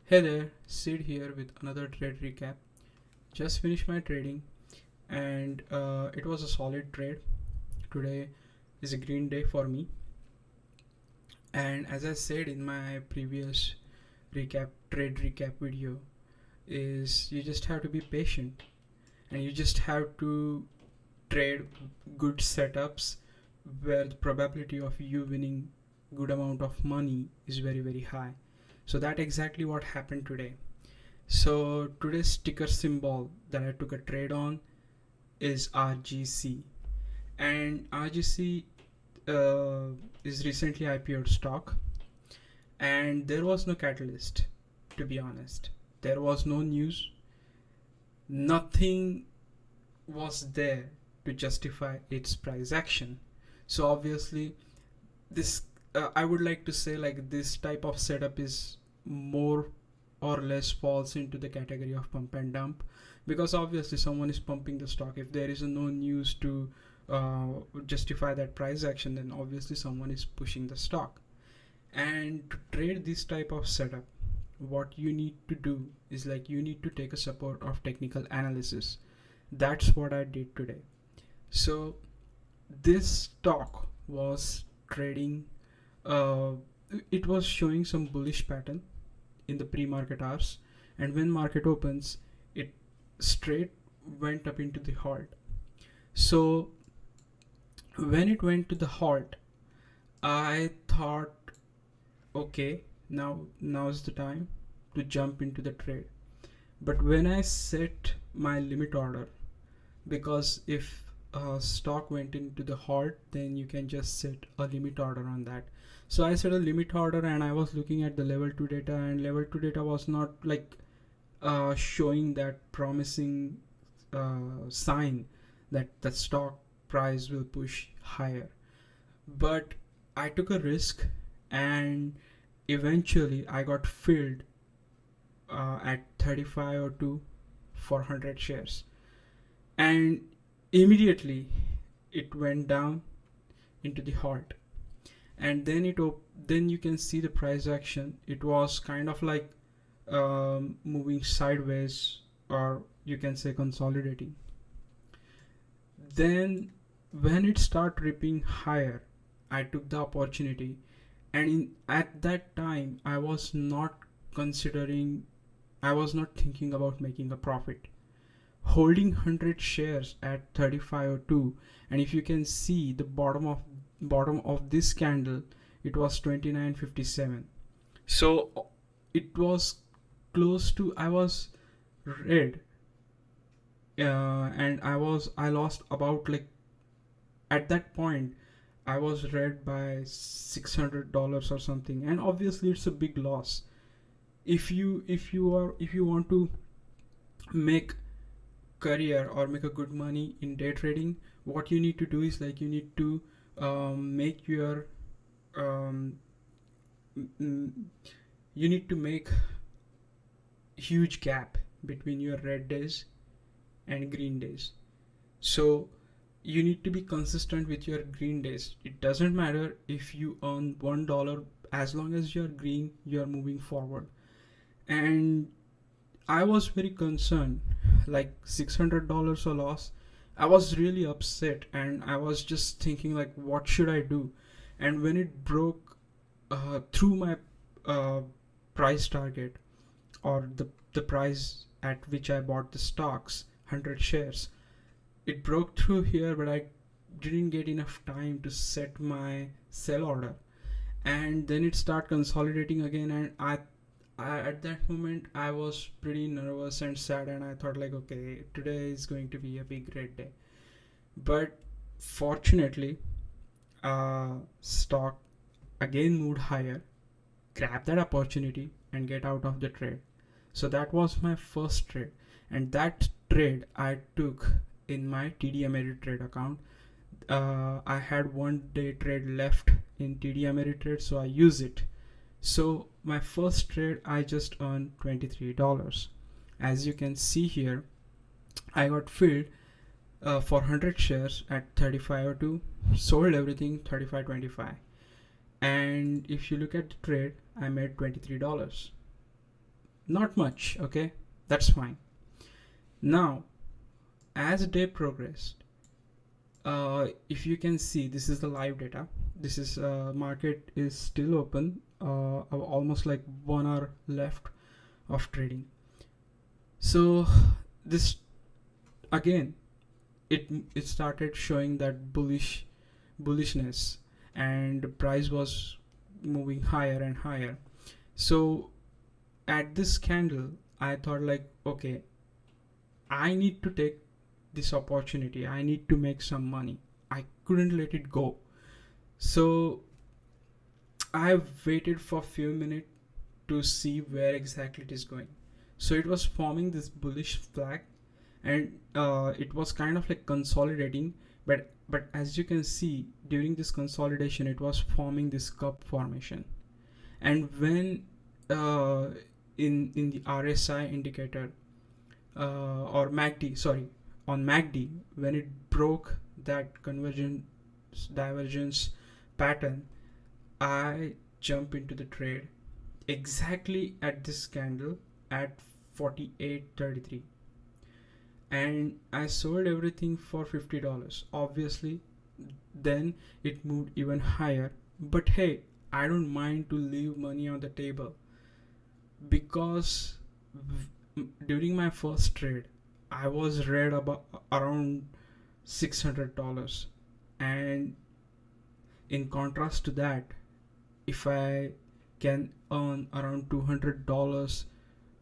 Hey there, Sid here with another trade recap. Just finished my trading and it was a solid trade. Today is a green day for me. And as I said in my previous trade recap video, is you just have to be patient and you just have to trade good setups where the probability of you winning good amount of money is very high. So that exactly what happened today. So today's ticker symbol that I took a trade on is RGC, and RGC is recently IPO'd stock, and there was no catalyst. To be honest, there was no news. Nothing was there to justify its price action. So obviously, this I would like to say like this type of setup is more or less falls into the category of pump and dump, because obviously someone is pumping the stock. If there is no news to justify that price action, then obviously someone is pushing the stock. And to trade this type of setup, what you need to do is like you need to take a support of technical analysis. That's what I did today. So this stock was trading, uh, it was showing some bullish pattern in the pre-market hours, and when market opens it straight went up into the halt. So when it went to the halt, I thought, okay, now's the time to jump into the trade. But when I set my limit order, because if stock went into the halt, then you can just set a limit order on that. So I set a limit order and I was looking at the level 2 data, and level 2 data was not like showing that promising sign that the stock price will push higher. But I took a risk, and eventually I got filled at 35.02 for 100 shares, and immediately it went down into the halt. And then you can see the price action. It was kind of like moving sideways, or you can say consolidating. Then when it started ripping higher, I took the opportunity, and at that time I was not thinking about making a profit, holding 100 shares at 35.02. And if you can see the bottom of this candle, it was 29.57. So it was close to, I was red, and I lost about, like, at that point I was red by $600 or something, and obviously it's a big loss. If you want to make career or make a good money in day trading, what you need to do is like you need to make your you need to make huge gap between your red days and green days. So you need to be consistent with your green days. It doesn't matter if you earn $1, as long as you're green, you're moving forward. And I was very concerned, like $600 a loss. I was really upset, and I was just thinking like, what should I do? And when it broke through my price target, or the price at which I bought the stocks, 100 shares, it broke through here, but I didn't get enough time to set my sell order, and then it started consolidating again. And I at that moment I was pretty nervous and sad, and I thought like, okay, today is going to be a big red day. But fortunately, stock again moved higher, grab that opportunity and get out of the trade. So that was my first trade, and that trade I took in my tdameritrade account. I had 1 day trade left in tdameritrade, so I use it. So my first trade I just earned $23. As you can see here, I got filled for 100 shares at 35.02, sold everything 35.25, and if you look at the trade, I made $23. not much. Okay, that's fine. Now, as day progressed, if you can see, this is the live data. This is market is still open, almost like 1 hour left of trading. So this again, it started showing that bullishness, and the price was moving higher and higher. So at this candle, I thought like, okay, I need to take this opportunity. I need to make some money. I couldn't let it go. So I waited for a few minutes to see where exactly it is going. So it was forming this bullish flag, and it was kind of like consolidating. But as you can see, during this consolidation, it was forming this cup formation. And when in the RSI indicator, or MACD, sorry, on MACD, when it broke that divergence pattern, I jump into the trade exactly at this candle at 48.33, and I sold everything for $50. Obviously, then it moved even higher, but hey, I don't mind to leave money on the table, because during my first trade I was read about around $600, and in contrast to that, if I can earn around $200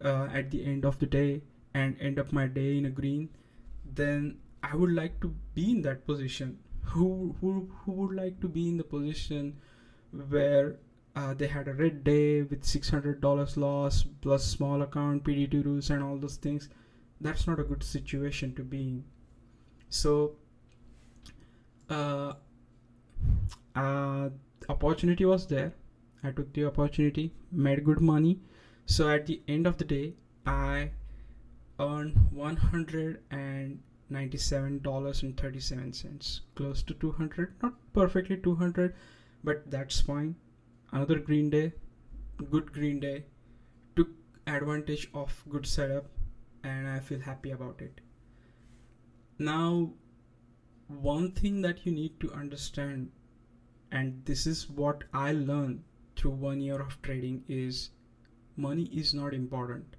at the end of the day and end up my day in a green, then I would like to be in that position. Who would like to be in the position where they had a red day with $600 loss plus small account PD2 rules and all those things? That's not a good situation to be in. So opportunity was there. I took the opportunity, made good money. So at the end of the day, I earned $197.37, close to 200, not perfectly 200, but that's fine. Another green day, good green day, took advantage of good setup, and I feel happy about it. Now, one thing that you need to understand, and this is what I learned through 1 year of trading, is money is not important.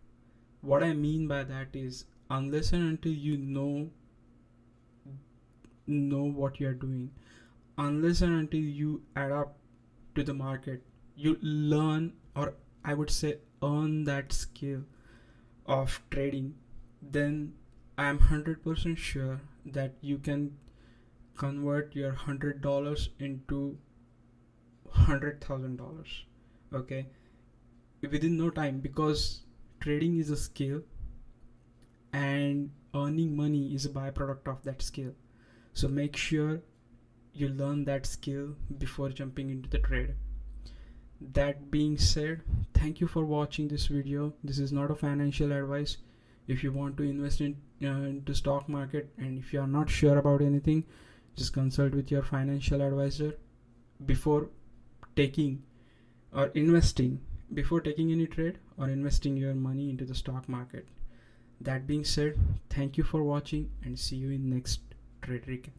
What I mean by that is, unless and until you know what you are doing, unless and until you adapt to the market, you learn, or I would say earn that skill of trading, then I am 100% sure that you can convert your $100 into $100,000, okay, within no time, because trading is a skill and earning money is a byproduct of that skill. So make sure you learn that skill before jumping into the trade. That being said, thank you for watching this video. This is not a financial advice. If you want to invest into stock market, and if you are not sure about anything, just consult with your financial advisor before taking any trade or investing your money into the stock market. That being said, thank you for watching, and see you in next trade recap.